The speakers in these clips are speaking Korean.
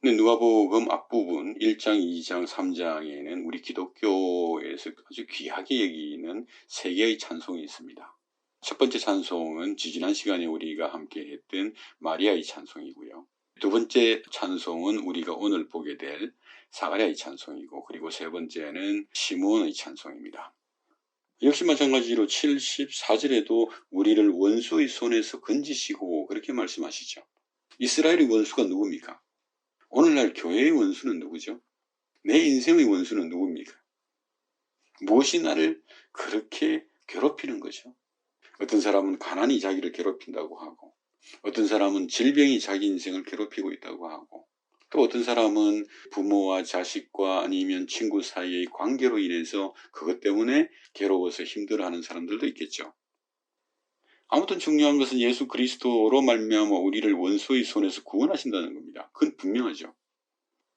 근데 누가복음 앞부분 1장, 2장, 3장에는 우리 기독교에서 아주 귀하게 여기는 세 개의 찬송이 있습니다. 첫 번째 찬송은 지지난 시간에 우리가 함께 했던 마리아의 찬송이고요. 두 번째 찬송은 우리가 오늘 보게 될 사가랴의 찬송이고, 그리고 세 번째는 시므온의 찬송입니다. 역시 마찬가지로 74절에도 우리를 원수의 손에서 건지시고 그렇게 말씀하시죠. 이스라엘의 원수가 누굽니까? 오늘날 교회의 원수는 누구죠? 내 인생의 원수는 누굽니까? 무엇이 나를 그렇게 괴롭히는 거죠? 어떤 사람은 가난이 자기를 괴롭힌다고 하고, 어떤 사람은 질병이 자기 인생을 괴롭히고 있다고 하고, 또 어떤 사람은 부모와 자식과 아니면 친구 사이의 관계로 인해서 그것 때문에 괴로워서 힘들어하는 사람들도 있겠죠. 아무튼 중요한 것은 예수 그리스도로 말미암아 우리를 원수의 손에서 구원하신다는 겁니다. 그건 분명하죠.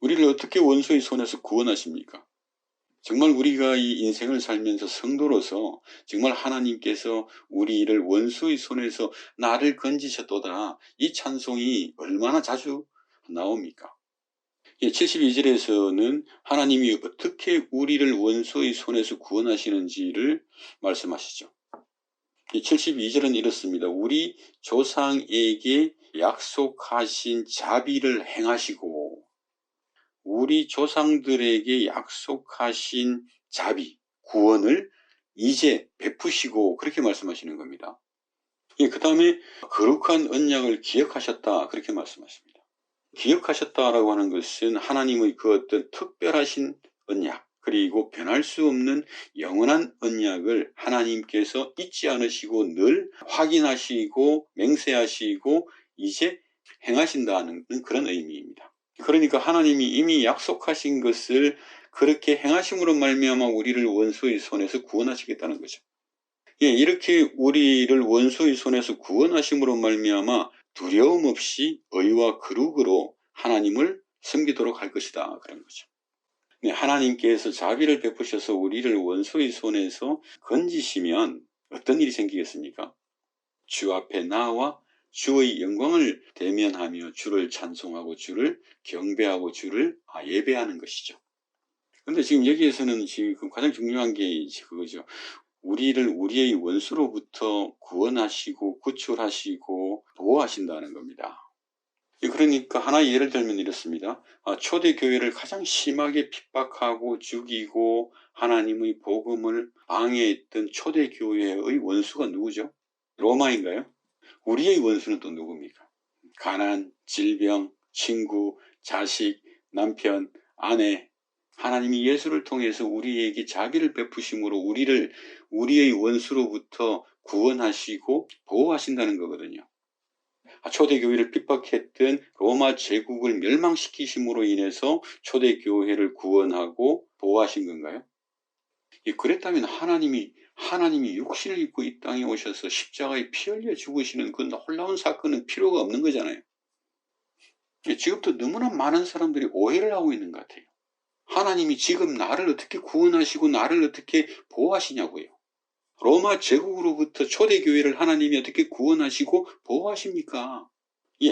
우리를 어떻게 원수의 손에서 구원하십니까? 정말 우리가 이 인생을 살면서 성도로서 정말 하나님께서 우리를 원수의 손에서 나를 건지셨도다, 이 찬송이 얼마나 자주 나옵니까? 72절에서는 하나님이 어떻게 우리를 원수의 손에서 구원하시는지를 말씀하시죠. 72절은 이렇습니다. 우리 조상에게 약속하신 자비를 행하시고, 우리 조상들에게 약속하신 자비, 구원을 이제 베푸시고, 그렇게 말씀하시는 겁니다. 그 다음에 거룩한 언약을 기억하셨다, 그렇게 말씀하십니다. 기억하셨다라고 하는 것은 하나님의 그 어떤 특별하신 언약, 그리고 변할 수 없는 영원한 언약을 하나님께서 잊지 않으시고 늘 확인하시고 맹세하시고 이제 행하신다는 그런 의미입니다. 그러니까 하나님이 이미 약속하신 것을 그렇게 행하심으로 말미암아 우리를 원수의 손에서 구원하시겠다는 거죠. 이렇게 우리를 원수의 손에서 구원하심으로 말미암아 두려움 없이 의와 거룩으로 하나님을 섬기도록 할 것이다, 그런 거죠. 하나님께서 자비를 베푸셔서 우리를 원수의 손에서 건지시면 어떤 일이 생기겠습니까? 주 앞에 나와 주의 영광을 대면하며 주를 찬송하고 주를 경배하고 주를 예배하는 것이죠. 그런데 지금 여기에서는 지금 가장 중요한 게 그거죠. 우리를 우리의 원수로부터 구원하시고 구출하시고 보호하신다는 겁니다. 그러니까 하나의 예를 들면 이렇습니다. 초대교회를 가장 심하게 핍박하고 죽이고 하나님의 복음을 방해했던 초대교회의 원수가 누구죠? 로마인가요? 우리의 원수는 또 누굽니까? 가난, 질병, 친구, 자식, 남편, 아내. 하나님이 예수를 통해서 우리에게 자비를 베푸심으로 우리를 우리의 원수로부터 구원하시고 보호하신다는 거거든요. 초대교회를 핍박했던 로마 제국을 멸망시키심으로 인해서 초대교회를 구원하고 보호하신 건가요? 그랬다면 하나님이 육신을 입고 이 땅에 오셔서 십자가에 피 흘려 죽으시는 그 놀라운 사건은 필요가 없는 거잖아요. 지금도 너무나 많은 사람들이 오해를 하고 있는 것 같아요. 하나님이 지금 나를 어떻게 구원하시고 나를 어떻게 보호하시냐고요. 로마 제국으로부터 초대교회를 하나님이 어떻게 구원하시고 보호하십니까?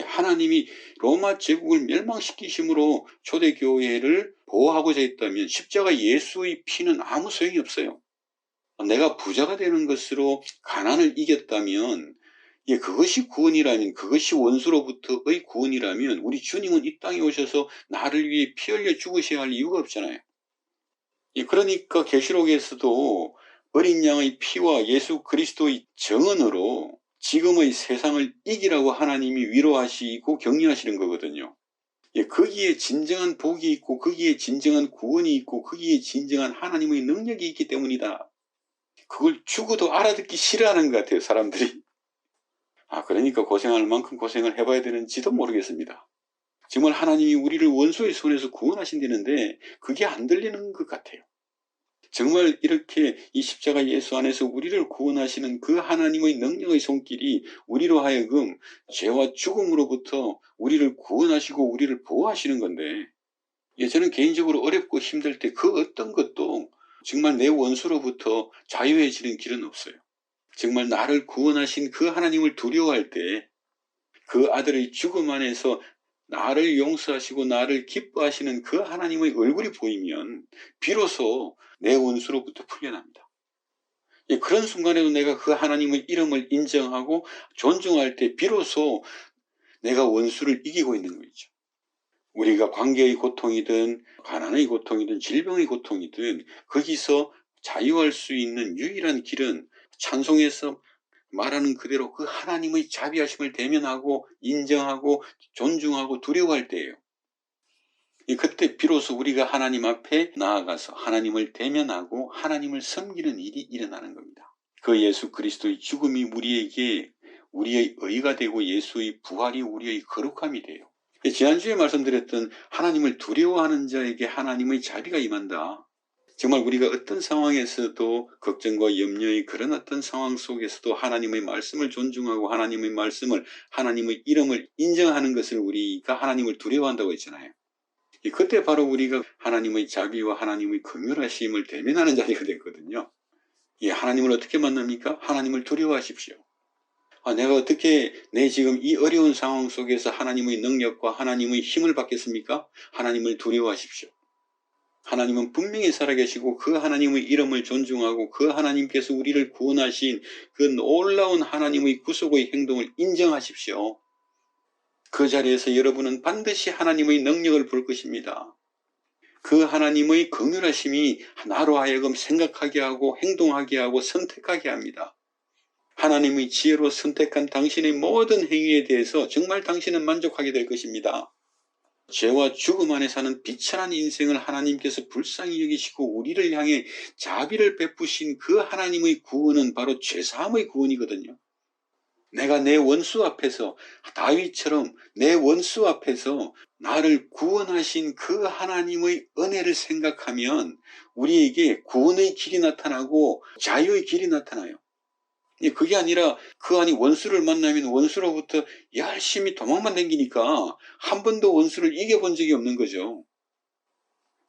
하나님이 로마 제국을 멸망시키심으로 초대교회를 보호하고자 했다면 십자가 예수의 피는 아무 소용이 없어요. 내가 부자가 되는 것으로 가난을 이겼다면, 그것이 구원이라면, 그것이 원수로부터의 구원이라면 우리 주님은 이 땅에 오셔서 나를 위해 피 흘려 죽으셔야 할 이유가 없잖아요. 그러니까 계시록에서도 어린 양의 피와 예수 그리스도의 정언으로 지금의 세상을 이기라고 하나님이 위로하시고 격려하시는 거거든요. 거기에 진정한 복이 있고 거기에 진정한 구원이 있고 거기에 진정한 하나님의 능력이 있기 때문이다. 그걸 죽어도 알아듣기 싫어하는 것 같아요, 사람들이. 그러니까 고생할 만큼 고생을 해봐야 되는지도 모르겠습니다. 정말 하나님이 우리를 원수의 손에서 구원하신다는데 그게 안 들리는 것 같아요. 정말 이렇게 이 십자가 예수 안에서 우리를 구원하시는 그 하나님의 능력의 손길이 우리로 하여금 죄와 죽음으로부터 우리를 구원하시고 우리를 보호하시는 건데, 저는 개인적으로 어렵고 힘들 때 그 어떤 것도 정말 내 원수로부터 자유해지는 길은 없어요. 정말 나를 구원하신 그 하나님을 두려워할 때 그 아들의 죽음 안에서 나를 용서하시고 나를 기뻐하시는 그 하나님의 얼굴이 보이면 비로소 내 원수로부터 풀려납니다. 그런 순간에도 내가 그 하나님의 이름을 인정하고 존중할 때 비로소 내가 원수를 이기고 있는 거죠. 우리가 관계의 고통이든 가난의 고통이든 질병의 고통이든 거기서 자유할 수 있는 유일한 길은 찬송에서 말하는 그대로 그 하나님의 자비하심을 대면하고 인정하고 존중하고 두려워할 때예요. 그때 비로소 우리가 하나님 앞에 나아가서 하나님을 대면하고 하나님을 섬기는 일이 일어나는 겁니다. 그 예수 그리스도의 죽음이 우리에게 우리의 의가 되고 예수의 부활이 우리의 거룩함이 돼요. 지난주에 말씀드렸던 하나님을 두려워하는 자에게 하나님의 자비가 임한다. 정말 우리가 어떤 상황에서도 걱정과 염려의 그런 어떤 상황 속에서도 하나님의 말씀을 존중하고 하나님의 말씀을 하나님의 이름을 인정하는 것을 우리가 하나님을 두려워한다고 했잖아요. 그때 바로 우리가 하나님의 자비와 하나님의 긍휼하심을 대면하는 자리가 됐거든요. 하나님을 어떻게 만납니까? 하나님을 두려워하십시오. 내가 어떻게 내 지금 이 어려운 상황 속에서 하나님의 능력과 하나님의 힘을 받겠습니까? 하나님을 두려워하십시오. 하나님은 분명히 살아계시고 그 하나님의 이름을 존중하고 그 하나님께서 우리를 구원하신 그 놀라운 하나님의 구속의 행동을 인정하십시오. 그 자리에서 여러분은 반드시 하나님의 능력을 볼 것입니다. 그 하나님의 긍휼하심이 나로 하여금 생각하게 하고 행동하게 하고 선택하게 합니다. 하나님의 지혜로 선택한 당신의 모든 행위에 대해서 정말 당신은 만족하게 될 것입니다. 죄와 죽음 안에 사는 비천한 인생을 하나님께서 불쌍히 여기시고 우리를 향해 자비를 베푸신 그 하나님의 구원은 바로 죄사함의 구원이거든요. 내가 내 원수 앞에서 다윗처럼 내 원수 앞에서 나를 구원하신 그 하나님의 은혜를 생각하면 우리에게 구원의 길이 나타나고 자유의 길이 나타나요. 그게 아니라 그 안이 원수를 만나면 원수로부터 열심히 도망만 다니니까 한 번도 원수를 이겨본 적이 없는 거죠.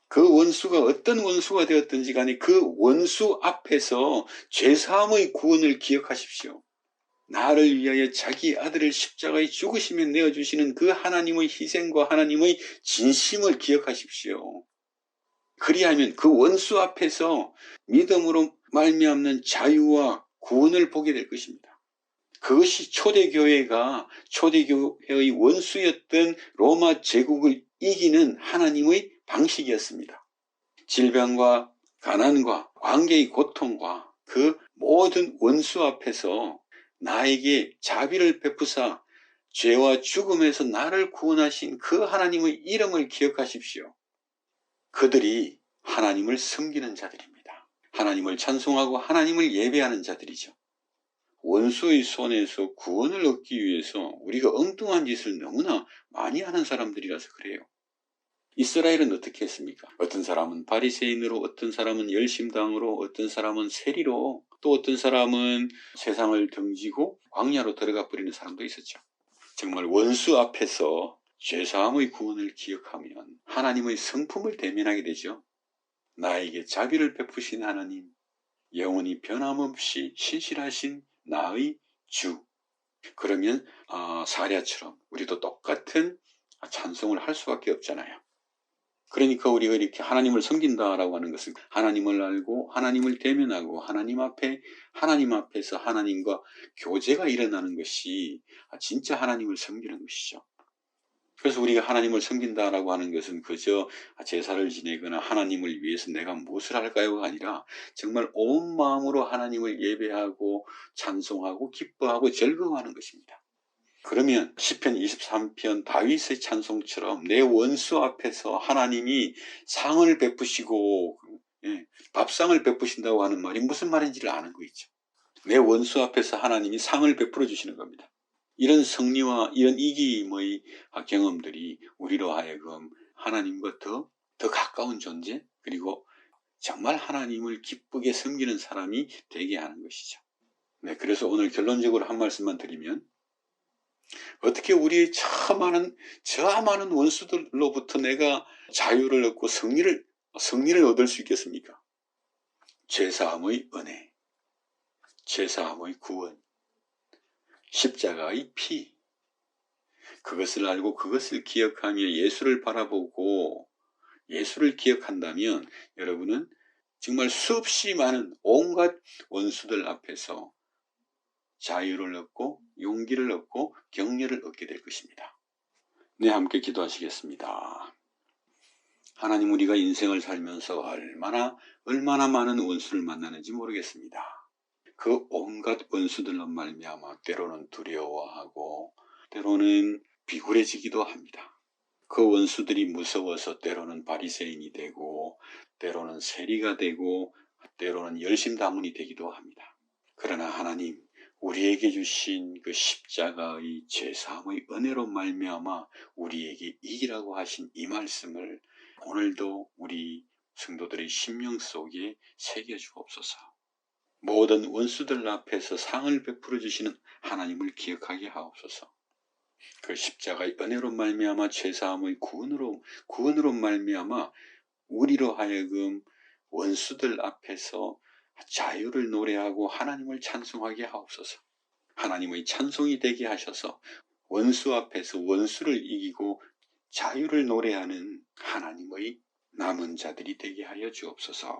그 원수가 어떤 원수가 되었든지 간에 그 원수 앞에서 죄사함의 구원을 기억하십시오. 나를 위하여 자기 아들을 십자가에 죽으시며 내어주시는 그 하나님의 희생과 하나님의 진심을 기억하십시오. 그리하면 그 원수 앞에서 믿음으로 말미암는 자유와 구원을 보게 될 것입니다. 그것이 초대교회가 초대교회의 원수였던 로마 제국을 이기는 하나님의 방식이었습니다. 질병과 가난과 관계의 고통과 그 모든 원수 앞에서 나에게 자비를 베푸사 죄와 죽음에서 나를 구원하신 그 하나님의 이름을 기억하십시오. 그들이 하나님을 섬기는 자들입니다. 하나님을 찬송하고 하나님을 예배하는 자들이죠. 원수의 손에서 구원을 얻기 위해서 우리가 엉뚱한 짓을 너무나 많이 하는 사람들이라서 그래요. 이스라엘은 어떻게 했습니까? 어떤 사람은 바리새인으로, 어떤 사람은 열심당으로, 어떤 사람은 세리로, 또 어떤 사람은 세상을 등지고 광야로 들어가 버리는 사람도 있었죠. 정말 원수 앞에서 죄사함의 구원을 기억하면 하나님의 성품을 대면하게 되죠. 나에게 자비를 베푸신 하나님, 영원히 변함없이 신실하신 나의 주. 그러면 사랴처럼 우리도 똑같은 찬송을 할 수밖에 없잖아요. 그러니까 우리가 이렇게 하나님을 섬긴다라고 하는 것은 하나님을 알고 하나님을 대면하고 하나님 앞에서 하나님과 교제가 일어나는 것이 진짜 하나님을 섬기는 것이죠. 그래서 우리가 하나님을 섬긴다라고 하는 것은 그저 제사를 지내거나 하나님을 위해서 내가 무엇을 할까요가 아니라 정말 온 마음으로 하나님을 예배하고 찬송하고 기뻐하고 즐거워하는 것입니다. 그러면 시편 23편 다윗의 찬송처럼 내 원수 앞에서 하나님이 상을 베푸시고 밥상을 베푸신다고 하는 말이 무슨 말인지를 아는 거 있죠. 내 원수 앞에서 하나님이 상을 베풀어 주시는 겁니다. 이런 승리와 이런 이김의 경험들이 우리로 하여금 하나님과 더 가까운 존재, 그리고 정말 하나님을 기쁘게 섬기는 사람이 되게 하는 것이죠. 네, 그래서 오늘 결론적으로 한 말씀만 드리면, 어떻게 우리의 저 많은 원수들로부터 내가 자유를 얻고 승리를 얻을 수 있겠습니까? 죄사함의 은혜, 죄사함의 구원, 십자가의 피, 그것을 알고 그것을 기억하며 예수를 바라보고 예수를 기억한다면 여러분은 정말 수없이 많은 온갖 원수들 앞에서 자유를 얻고 용기를 얻고 격려를 얻게 될 것입니다. 네, 함께 기도하시겠습니다. 하나님, 우리가 인생을 살면서 얼마나 많은 원수를 만나는지 모르겠습니다. 그 온갖 원수들로 말미암아 때로는 두려워하고 때로는 비굴해지기도 합니다. 그 원수들이 무서워서 때로는 바리새인이 되고 때로는 세리가 되고 때로는 열심다문이 되기도 합니다. 그러나 하나님, 우리에게 주신 그 십자가의 죄사함의 은혜로 말미암아 우리에게 이기라고 하신 이 말씀을 오늘도 우리 성도들의 심령 속에 새겨주옵소서. 모든 원수들 앞에서 상을 베풀어 주시는 하나님을 기억하게 하옵소서. 그 십자가의 은혜로 말미암아 죄사함의 구원으로 말미암아 우리로 하여금 원수들 앞에서 자유를 노래하고 하나님을 찬송하게 하옵소서. 하나님의 찬송이 되게 하셔서 원수 앞에서 원수를 이기고 자유를 노래하는 하나님의 남은 자들이 되게 하여 주옵소서.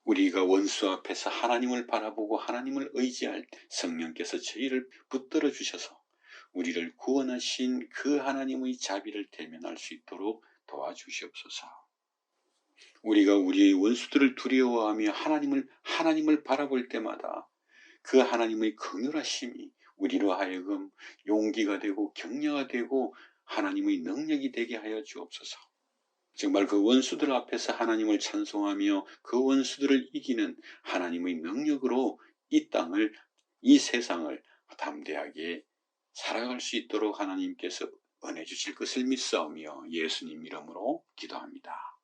우리가 원수 앞에서 하나님을 바라보고 하나님을 의지할 때 성령께서 저희를 붙들어 주셔서 우리를 구원하신 그 하나님의 자비를 대면할 수 있도록 도와주시옵소서. 우리가 우리의 원수들을 두려워하며 하나님을 바라볼 때마다 그 하나님의 긍휼하심이 우리로 하여금 용기가 되고 격려가 되고 하나님의 능력이 되게 하여 주옵소서. 정말 그 원수들 앞에서 하나님을 찬송하며 그 원수들을 이기는 하나님의 능력으로 이 세상을 담대하게 살아갈 수 있도록 하나님께서 은혜 주실 것을 믿사오며 예수님 이름으로 기도합니다.